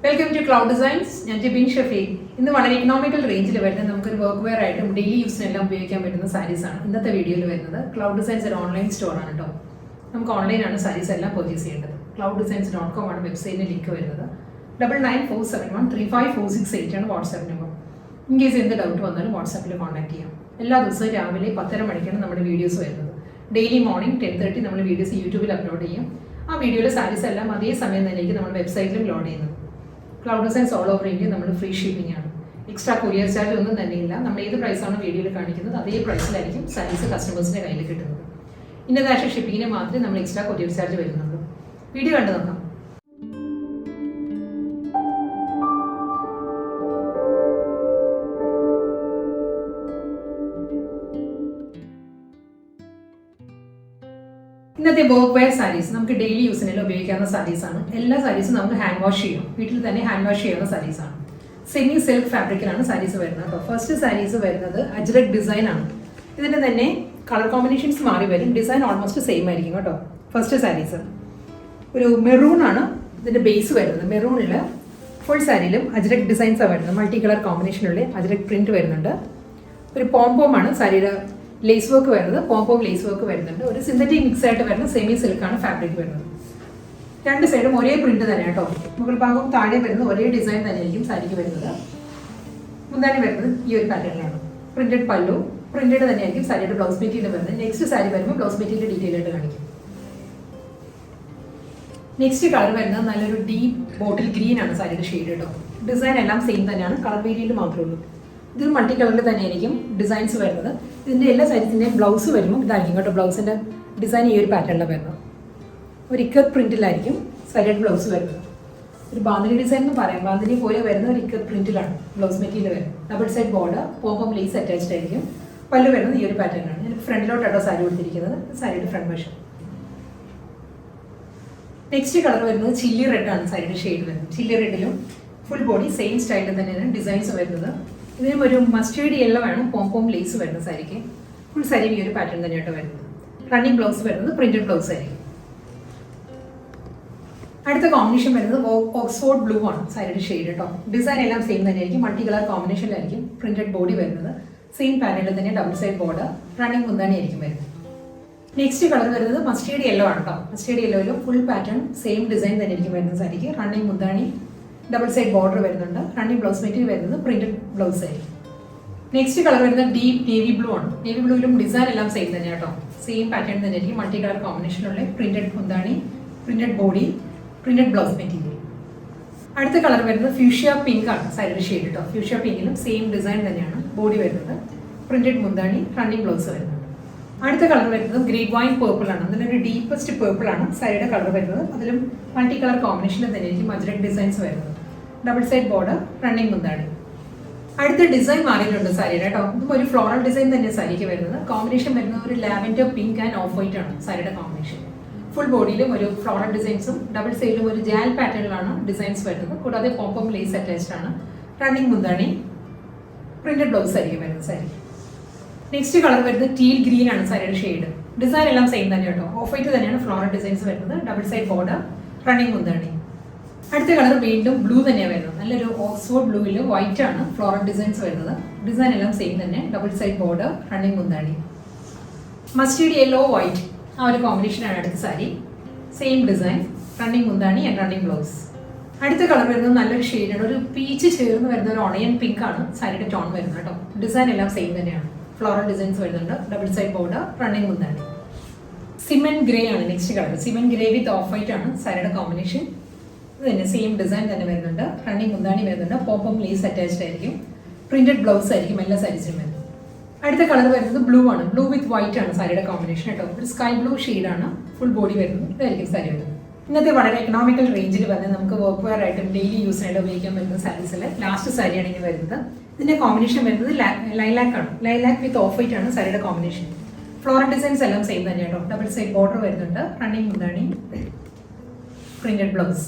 Welcome to Cloud Designs. I am Jibin Shafi. In the economical range, we have workwear item daily use sarees. In this video, Cloud Designs is an online store. We have online sarees purchase. clouddesigns.com is the website link. 9947135468 is WhatsApp number. In case you have doubt, WhatsApp contact you. All those videos daily morning 10:30 we videos YouTube upload. Our video sarees are on the website load. Cloud Designs all over India, we free shipping. Extra courier charge is not the price on the video. That's price sarees customers. In the shipping, we extra courier charge. Video ഇന്നത്തെ workwear sarees നമുക്ക് daily യൂസിനെല്ലാം ഉപയോഗിക്കാവുന്ന sarees ആണ്. എല്ലാ സാരീസും നമുക്ക് hand wash ചെയ്യാം. വീട്ടിൽ തന്നെ hand wash ചെയ്യുന്ന sarees ആണ്. സെമി സിൽക്ക് ഫാബ്രിക്കിലാണ് sarees വരുന്നത്. അപ്പോൾ ഫസ്റ്റ് sarees വരുന്നത് അജ്രക് ഡിസൈൻ ആണ്. ഇതിന്റെ തന്നെ കളർ കോമ്പിനേഷൻസ് മാറി വരും. ഡിസൈൻ ഓൾമോസ്റ്റ് സെയിം ആയിരിക്കും കേട്ടോ. ഫസ്റ്റ് sarees ഒരു മെറൂൺ ആണ് ഇതിന്റെ ബേസ് വരുന്നത്. മെറൂണിൽ ഫുൾ സാരിയിലും അജ്രക് ഡിസൈൻസ് ആണ് വരുന്നത്. മൾട്ടി കളർ കോമ്പിനേഷനുള്ള അജ്രക് പ്രിന്റ് വരുന്നുണ്ട്. ഒരു പോംപോം ആണ് സാരിയുടെ lace work വരുന്നത് പോംപോം lace work വരുന്നുണ്ട് ഒരു സിന്തറ്റിക് മിക്സ് ആയിട്ട് വരുന്ന സെമി സിൽക്ക് ആണ് ഫാബ്രിക് വരുന്നത് രണ്ട് സൈഡും ഒരേ പ്രിന്റ് തന്നെ കേട്ടോ മുകൾ ഭാഗവും താഴെ വരുന്നത് ഒരേ ഡിസൈൻ തന്നെയായിരിക്കും സാരിക്ക് വരുന്നത് മുന്താണി വരുന്നത് ഈ ഒരു പാറ്റേണിലാണ് പ്രിന്റഡ് പല്ലു പ്രിന്റഡ് തന്നെയായിരിക്കും സാരിയുടെ ബ്ലൗസ് മെറ്റീരിയൽ വരുന്നത് നെക്സ്റ്റ് സാരി വരുമ്പോൾ ബ്ലൗസ് മെറ്റീരിയൽ ഡീറ്റെയിൽ ആയിട്ട് കാണിക്കും നെക്സ്റ്റ് കളർ വരുന്നത് നല്ലൊരു ഡീപ്പ് ബോട്ടിൽ ഗ്രീൻ ആണ് സാരിയുടെ ഷെയ്ഡ് കേട്ടോ ഡിസൈൻ എല്ലാം സെയിം തന്നെയാണ് കളർ വേരിയന്റ് മാത്രമേ ഉള്ളൂ ഇത് മൾട്ടി കളറിൽ തന്നെയായിരിക്കും ഡിസൈൻസ് വരുന്നത് ഇതിൻ്റെ എല്ലാ സൈസിൻ്റെയും ബ്ലൗസ് വരുമ്പോൾ ഇതായിരിക്കും കേട്ടോ ബ്ലൗസിൻ്റെ ഡിസൈൻ ഈ ഒരു പാറ്റേണിലാണ് വരുന്നത് ഒരു ഇക്കത്ത് പ്രിൻറ്റിലായിരിക്കും സാരിയുടെ ബ്ലൗസ് വരുന്നത് ഒരു ബാന്ധിനി ഡിസൈൻ എന്ന് പറയാം ബാന്ധിനി പോലെ വരുന്ന ഒരു ഇക്കത്ത് പ്രിൻറ്റിലാണ് ബ്ലൗസ് മെറ്റീരിയൽ വരുന്നത് double side border pompom lace attached ആയിരിക്കും പല്ല് വരുന്നത് ഈ ഒരു പാറ്റേണിലാണ് ഞാൻ ഫ്രണ്ടിലോട്ടാട്ടോ സാരി കൊടുത്തിരിക്കുന്നത് സാരിയുടെ ഫ്രണ്ട് വശം നെക്സ്റ്റ് കളർ വരുന്നത് ചില്ലി റെഡ് ആണ് സാരിയുടെ ഷെയ്ഡ് വരുന്നത് ചില്ലി റെഡിലും ഫുൾ ബോഡി സെയിം സ്റ്റൈലിൽ തന്നെയാണ് ഡിസൈൻസ് വരുന്നത് ഇതിനും ഒരു മസ്റ്റേർഡ് യെല്ലോ ആണ് പോംപോം ലേസ് വരുന്നത് സാരിക്ക് ഫുൾ സാരി ഈ ഒരു പാറ്റേൺ തന്നെയായിട്ട് വരുന്നത് റണ്ണിങ് ബ്ലൗസ് വരുന്നത് പ്രിന്റഡ് ബ്ലൗസ് ആയിരിക്കും അടുത്ത കോമ്പിനേഷൻ വരുന്നത് ഓക്സ്ഫോർഡ് ബ്ലൂ ആണ് സാരിയുടെ ഷെയ്ഡ് കേട്ടോ ഡിസൈൻ എല്ലാം സെയിം തന്നെയായിരിക്കും മൾട്ടി കളർ കോമ്പിനേഷനിലായിരിക്കും പ്രിന്റഡ് ബോഡി വരുന്നത് സെയിം പാറ്റേണിൽ തന്നെ ഡബിൾ സൈഡ് ബോർഡർ റണ്ണിങ് മുന്താണി ആയിരിക്കും വരുന്നത് നെക്സ്റ്റ് കളർ വരുന്നത് മസ്റ്റേർഡ് യെല്ലോ ആണ് കേട്ടോ മസ്റ്റേർഡ് യെല്ലോയിലും ഫുൾ പാറ്റേൺ സെയിം ഡിസൈൻ തന്നെയായിരിക്കും വരുന്നത് സാരിക്ക് റണ്ണിങ് മുന്താണി ഡബിൾ സൈഡ് ബോർഡർ വരുന്നുണ്ട് റണ്ണിങ് ബ്ലൗസ് മെറ്റീരിയൽ വരുന്നത് പ്രിന്റഡ് ബ്ലൗസ് ആയിരിക്കും നെക്സ്റ്റ് കളർ വരുന്നത് ഡീപ്പ് നേവി ബ്ലൂ ആണ് നേവി ബ്ലൂയിലും ഡിസൈൻ എല്ലാം സെയിം തന്നെ കേട്ടോ സെയിം പാറ്റേൺ തന്നെ ആയിരിക്കും മൾട്ടി കളർ കോമ്പിനേഷനുള്ള പ്രിന്റഡ് മുന്താണി printed body printed blouse material അടുത്ത കളർ വരുന്നത് ഫ്യൂഷ്യ പിങ്ക് ആണ് സാരിയുടെ ഷെയ്ഡ് കേട്ടോ ഫ്യൂഷ്യ പിങ്കിലും സെയിം ഡിസൈൻ തന്നെയാണ് ബോഡി വരുന്നത് പ്രിന്റഡ് മുന്താണി റണ്ണിങ് ബ്ലൗസ് വരുന്നുണ്ട് അടുത്ത കളർ വരുന്നത് ഗ്രേപ്പ് വൈൻ പേർപ്പിൾ ആണ് അതിലൊരു ഡീപ്പസ്റ്റ് പേർപ്പിൾ ആണ് സാരിയുടെ കളർ വരുന്നത് അതിലും മൾട്ടി കളർ കോമ്പിനേഷനിൽ തന്നെയായിരിക്കും അജ്രക് ഡിസൈൻസ് വരുന്നത് ഡബിൾ സൈഡ് ബോർഡർ റണ്ണിങ് മുന്താണി അടുത്ത ഡിസൈൻ മാറിയിട്ടുണ്ട് സാരിയുടെ കേട്ടോ ഇതും ഒരു ഫ്ലോറൽ ഡിസൈൻ തന്നെ സാരിക്ക് വരുന്നത് കോമ്പിനേഷൻ വരുന്നത് ഒരു lavender pink and of white ആണ് സാരിയുടെ കോമ്പിനേഷൻ ഫുൾ ബോഡിയിലും ഒരു ഫ്ലോറൽ ഡിസൈൻസും ഡബിൾ സൈഡിലും ഒരു ജാൽ പാറ്റേണിലാണ് ഡിസൈൻസ് വരുന്നത് കൂടാതെ പോംപോം ലേസ് അറ്റാച്ച്ഡ് ആണ് റണ്ണിങ് മുന്താണി പ്രിന്റഡ് ബ്ലൗസ് ആയിരിക്കും വരുന്നത് സാരി നെക്സ്റ്റ് കളർ വരുന്നത് ടീൽ ഗ്രീൻ ആണ് സാരിയുടെ ഷെയ്ഡ് ഡിസൈൻ എല്ലാം സെയിം തന്നെ കേട്ടോ ഓഫ് വൈറ്റ് തന്നെയാണ് ഫ്ലോറൽ ഡിസൈൻസ് വരുന്നത് ഡബിൾ സൈഡ് ബോർഡർ റണ്ണിങ് മുന്താണി അടുത്ത കളർ വീണ്ടും ബ്ലൂ തന്നെയാണ് വരുന്നത് നല്ലൊരു ഓക്സ്ഫോർഡ് ബ്ലൂവിൽ വൈറ്റ് ആണ് ഫ്ലോറൽ ഡിസൈൻസ് വരുന്നത് ഡിസൈൻ എല്ലാം സെയിം തന്നെ ഡബിൾ സൈഡ് ബോർഡർ റണ്ണിങ് മുന്താണി മസ്റ്റേർഡ് യെല്ലോ വൈറ്റ് ആ ഒരു കോമ്പിനേഷനാണ് അടുത്ത സാരി സെയിം ഡിസൈൻ റണ്ണിങ് മുന്താണി ആൻഡ് റണ്ണിങ് ബ്ലൗസ് അടുത്ത കളർ വരുന്നത് നല്ലൊരു ഷെയ്ഡാണ് ഒരു പീച്ച് ചേർന്ന് വരുന്ന ഒരു ഓണിയൻ പിങ്ക് ആണ് സാരിയുടെ ടോൺ വരുന്നത് കേട്ടോ ഡിസൈൻ എല്ലാം സെയിം തന്നെയാണ് ഫ്ലോറൽ ഡിസൈൻസ് വരുന്നുണ്ട് ഡബിൾ സൈഡ് ബോർഡർ റണ്ണിങ് മുന്താണി സിമെന്റ് ഗ്രേ ആണ് next colour cement grey width of white ആണ് സാരിയുടെ കോമ്പിനേഷൻ ഇത് തന്നെ സെയിം ഡിസൈൻ തന്നെ വരുന്നുണ്ട് റണ്ണിങ് മുന്താണി വരുന്നുണ്ട് പോംപോം ലേസ് അറ്റാച്ച്ഡ് ആയിരിക്കും പ്രിന്റഡ് ബ്ലൗസ് ആയിരിക്കും എല്ലാ സാരീസിലും വരുന്നത് അടുത്ത കളർ വരുന്നത് ബ്ലൂ ആണ് ബ്ലൂ വിത്ത് വൈറ്റ് ആണ് സാരിയുടെ കോമ്പിനേഷൻ കേട്ടോ ഒരു സ്കൈ ബ്ലൂ ഷെയ്ഡാണ് ഫുൾ ബോഡി വരുന്നത് ഇതായിരിക്കും സാരി വരുന്നത് ഇന്നത്തെ വളരെ എക്കണോമിക്കൽ റേഞ്ചിൽ വന്ന് നമുക്ക് വർക്ക്വെയർ ആയിട്ടും ഡെയിലി യൂസിനായിട്ട് ഉപയോഗിക്കാൻ പറ്റുന്ന സാരീസിൽ ലാസ്റ്റ് സാരിയാണ് ഇനി വരുന്നത് ഇതിന്റെ കോമ്പിനേഷൻ വരുന്നത് ലൈലാക്ക് ആണ് ലൈലാക്ക് വിത്ത് ഓഫ് വൈറ്റ് ആണ് സാരിയുടെ കോമ്പിനേഷൻ ഫ്ലോറൽ ഡിസൈൻസ് എല്ലാം സെയിം തന്നെ കേട്ടോ ഡബിൾ സൈഡ് ബോർഡർ വരുന്നുണ്ട് റണ്ണിങ് മുന്താണി പ്രിന്റഡ് ബ്ലൗസ്